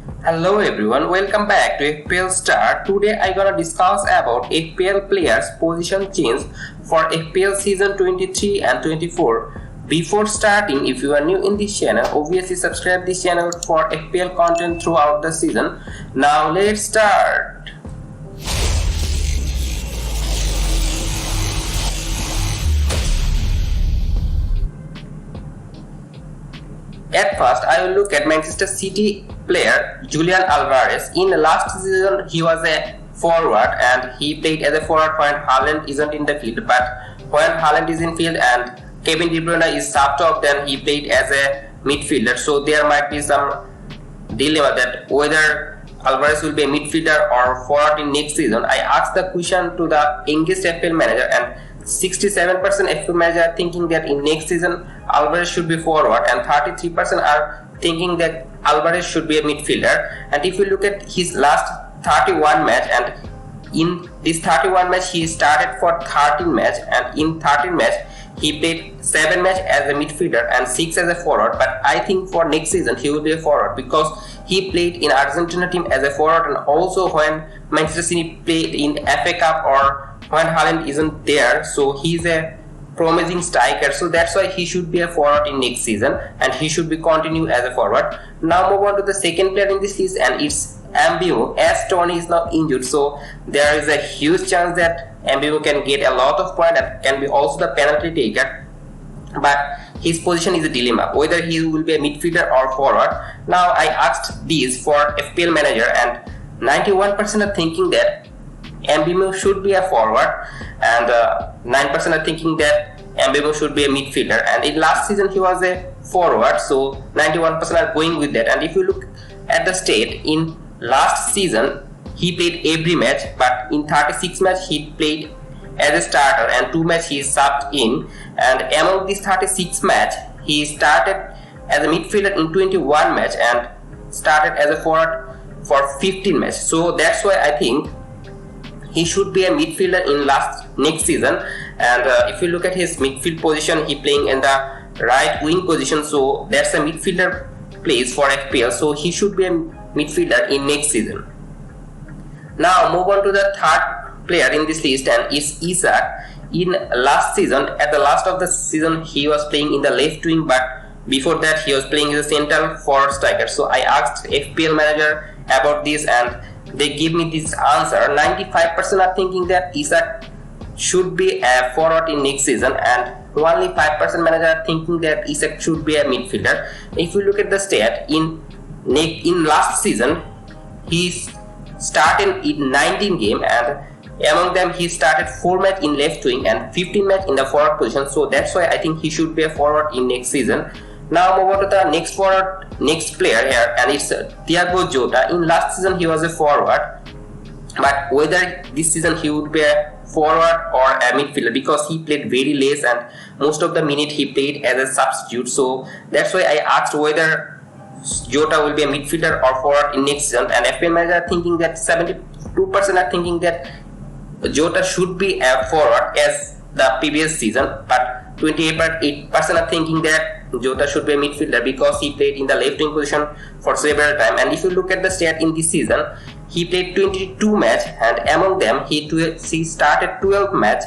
Hello everyone, welcome back to FPL STAR. Today I gonna discuss about FPL players position change for FPL season 23 and 24. Before starting, if you are new in this channel, obviously subscribe this channel for FPL content throughout the season. Now let's start. At first, I will look at Manchester City player Julian Alvarez. In the last season, he was a forward and he played as a forward when Haaland isn't in the field. But when Haaland is in field and Kevin De Bruyne is subbed off, then he played as a midfielder. So there might be some dilemma that whether Alvarez will be a midfielder or forward in next season. I asked the question to the English FPL manager, and 67% FPL manager are thinking that in next season Alvarez should be forward, and 33% are thinking that Alvarez should be a midfielder. And if you look at his last 31 match, and in this 31 match he started for 13 match, and in 13 match he played 7 match as a midfielder and 6 as a forward. But I think for next season he will be a forward because he played in Argentina team as a forward, and also when Manchester City played in FA Cup or when Haaland isn't there, so he's a promising striker, so that's why he should be a forward in next season and he should be continue as a forward. Now move on to the second player in this list, and it's Mbeumo, as Tony is now injured, so there is a huge chance that Mbeumo can get a lot of points and can be also the penalty taker, but his position is a dilemma whether he will be a midfielder or forward. Now I asked this for FPL manager, and 91% are thinking that Mbeumo should be a forward, and 9% are thinking that Mbeumo should be a midfielder. And in last season he was a forward, so 91% are going with that. And if you look at the state, in last season he played every match, but in 36 match he played as a starter and 2 match he subbed in. And among these 36 match he started as a midfielder in 21 match and started as a forward for 15 match. So that's why I think he should be a midfielder in next season. And if you look at his midfield position, he playing in the right wing position, so that's a midfielder place for FPL, so he should be a midfielder in next season. Now move on to the third player in this list, and is Isak. In last season, at the last of the season, he was playing in the left wing, but before that he was playing as a central forward striker. So I asked FPL manager about this, and they give me this answer. 95% are thinking that Isak should be a forward in next season, and only 5% manager are thinking that Isak should be a midfielder. If you look at the stat, in last season he started in 19 games, and among them he started 4 match in left wing and 15 match in the forward position, so that's why I think he should be a forward in next season. Now move on to the next player here, and it's Thiago Jota. In last season he was a forward, but whether this season he would be a forward or a midfielder, because he played very less and most of the minute he played as a substitute, so that's why I asked whether Jota will be a midfielder or forward in next season. And FPL manager are thinking that 72% are thinking that Jota should be a forward as the previous season, but 28% are thinking that Jota should be a midfielder because he played in the left wing position for several times. And if you look at the stat in this season, he played 22 match, and among them he started 12 match,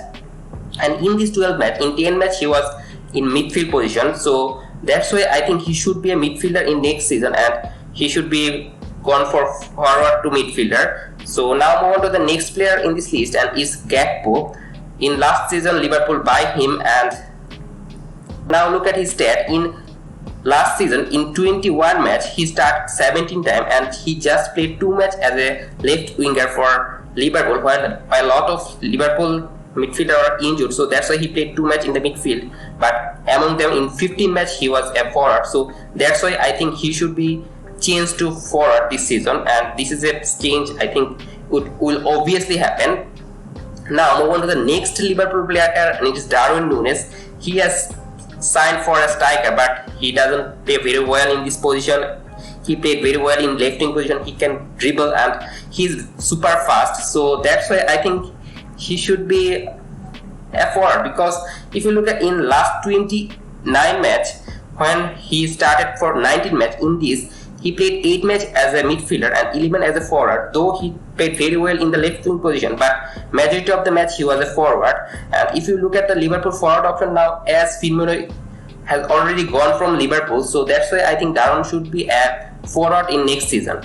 and in this 12 match, in 10 match he was in midfield position, so that's why I think he should be a midfielder in next season, and he should be gone for forward to midfielder. So now move on to the next player in this list, and is Gakpo. In last season Liverpool buy him, and now look at his stat. In last season, in 21 match he started 17 times, and he just played 2 match as a left winger for Liverpool, while a lot of Liverpool midfielder are injured, so that's why he played 2 match in the midfield, but among them in 15 match he was a forward, so that's why I think he should be changed to forward this season, and this is a change I think will obviously happen. Now move on to the next Liverpool player, and it is Darwin Núñez. He has signed for a striker, but he doesn't play very well in this position. He played very well in left wing position. He can dribble and he's super fast, so that's why I think he should be a forward, because if you look at in last 29 match when he started for 19 match, in this he played 8 matches as a midfielder and 11 as a forward, though he played very well in the left wing position, but majority of the match he was a forward. And if you look at the Liverpool forward option now, as Mbeumo has already gone from Liverpool, so that's why I think Darwin should be a forward in next season.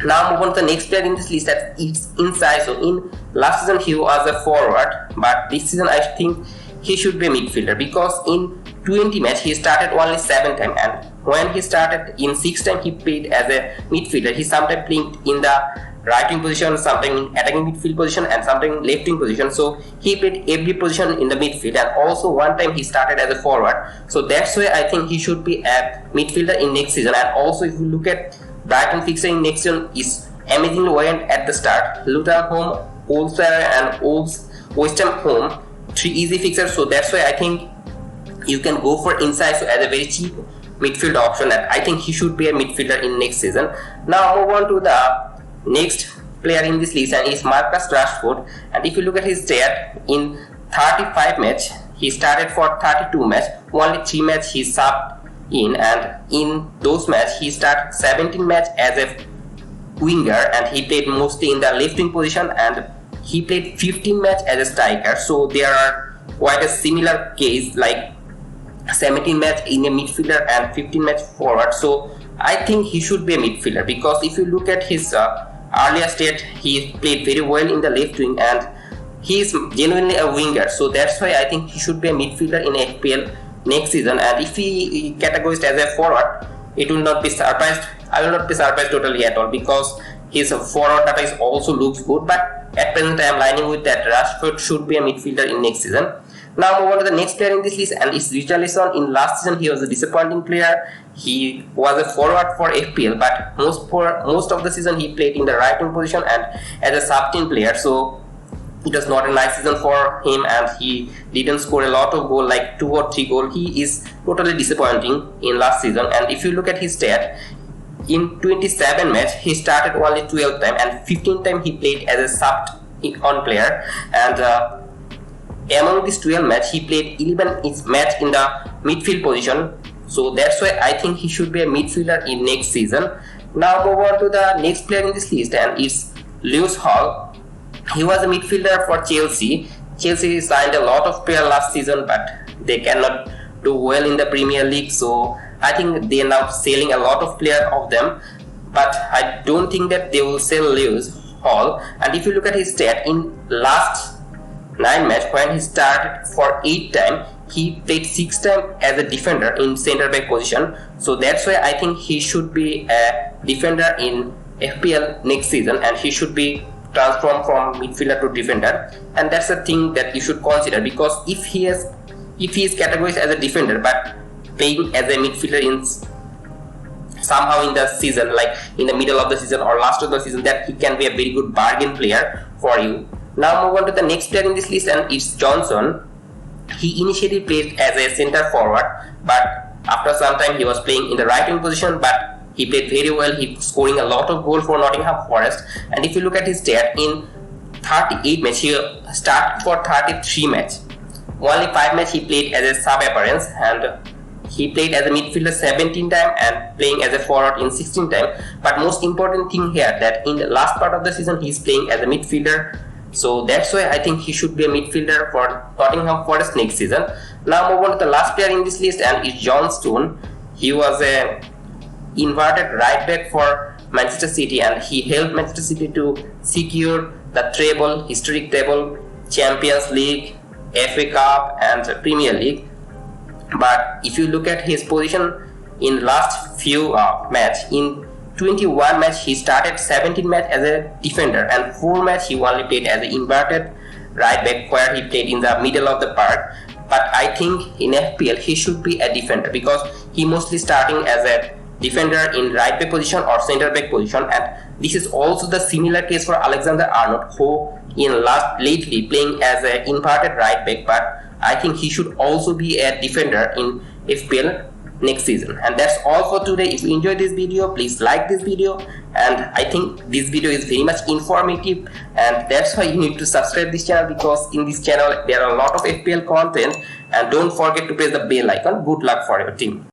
Now move on to the next player in this list, that is inside. So in last season he was a forward, but this season I think he should be a midfielder, because in 20 matches he started only 7 times, and when he started in 6 times he played as a midfielder. He sometimes played in the right wing position, sometimes in attacking midfield position, and sometimes left wing position. So he played every position in the midfield, and also one time he started as a forward. So that's why I think he should be a midfielder in next season. And also if you look at Brighton fixture in next season is amazingly went at the start. Luton home, Wolves and West Ham home, 3 easy fixtures. So that's why I think you can go for inside so as a very cheap midfield option, and I think he should be a midfielder in next season. Now move on to the next player in this list, and is Marcus Rashford. And if you look at his stat, in 35 matches he started for 32 matches, only 3 matches he subbed in, and in those matches he started 17 matches as a winger, and he played mostly in the left wing position, and he played 15 matches as a striker. So there are quite a similar case, like 17 matches in a midfielder and 15 matches forward. So I think he should be a midfielder, because if you look at his earlier state, he played very well in the left wing and he is genuinely a winger. So that's why I think he should be a midfielder in FPL next season. And if he categorized as a forward, it will not be surprised. I will not be surprised totally at all, because his forward data is also looks good. But at present I am lining with that Rashford should be a midfielder in next season. Now move on to the next player in this list, and it's Richarlison. In last season he was a disappointing player. He was a forward for FPL, but most of the season he played in the right wing position and as a sub-team player. So it was not a nice season for him, and he didn't score a lot of goals, like 2 or 3 goals. He is totally disappointing in last season. And if you look at his stat, in 27 matches he started only 12 times, and 15 times he played as a sub-on player. And among these 12 matches, he played 11 matches in the midfield position. So that's why I think he should be a midfielder in next season. Now move on to the next player in this list, and it's Lewis Hall. He was a midfielder for Chelsea. Chelsea signed a lot of players last season, but they cannot do well in the Premier League. So I think they are now selling a lot of players of them. But I don't think that they will sell Lewis Hall. And if you look at his stat, in last 9 matches, when he started for 8 times, he played 6 times as a defender in centre back position. So that's why I think he should be a defender in FPL next season, and he should be transformed from midfielder to defender. And that's the thing that you should consider, because if he is categorized as a defender but playing as a midfielder in somehow in the season, like in the middle of the season or last of the season, that he can be a very good bargain player for you. Now move on to the next player in this list, and it's Johnson. He initially played as a centre forward, but after some time he was playing in the right wing position, but he played very well. He scoring a lot of goals for Nottingham Forest. And if you look at his stat, in 38 matches he started for 33 matches. Only 5 matches he played as a sub appearance, and he played as a midfielder 17 times and playing as a forward in 16 times. But most important thing here, that in the last part of the season he is playing as a midfielder. So that's why I think he should be a midfielder for Nottingham Forest next season. Now move on to the last player in this list, and it's John Stone. He was a inverted right back for Manchester City, and he helped Manchester City to secure the treble, historic treble, Champions League, FA Cup and Premier League. But if you look at his position in last few matches, in 21 matches he started 17 matches as a defender, and 4 matches he only played as an inverted right back, where he played in the middle of the park. But I think in FPL he should be a defender, because he mostly starting as a defender in right back position or center back position. And this is also the similar case for Alexander-Arnold, who lately playing as an inverted right back, but I think he should also be a defender in FPL next season. And that's all for today. If you enjoyed this video, please like this video, and I think this video is very much informative, and that's why you need to subscribe this channel, because in this channel there are a lot of FPL content. And don't forget to press the bell icon. Good luck for your team.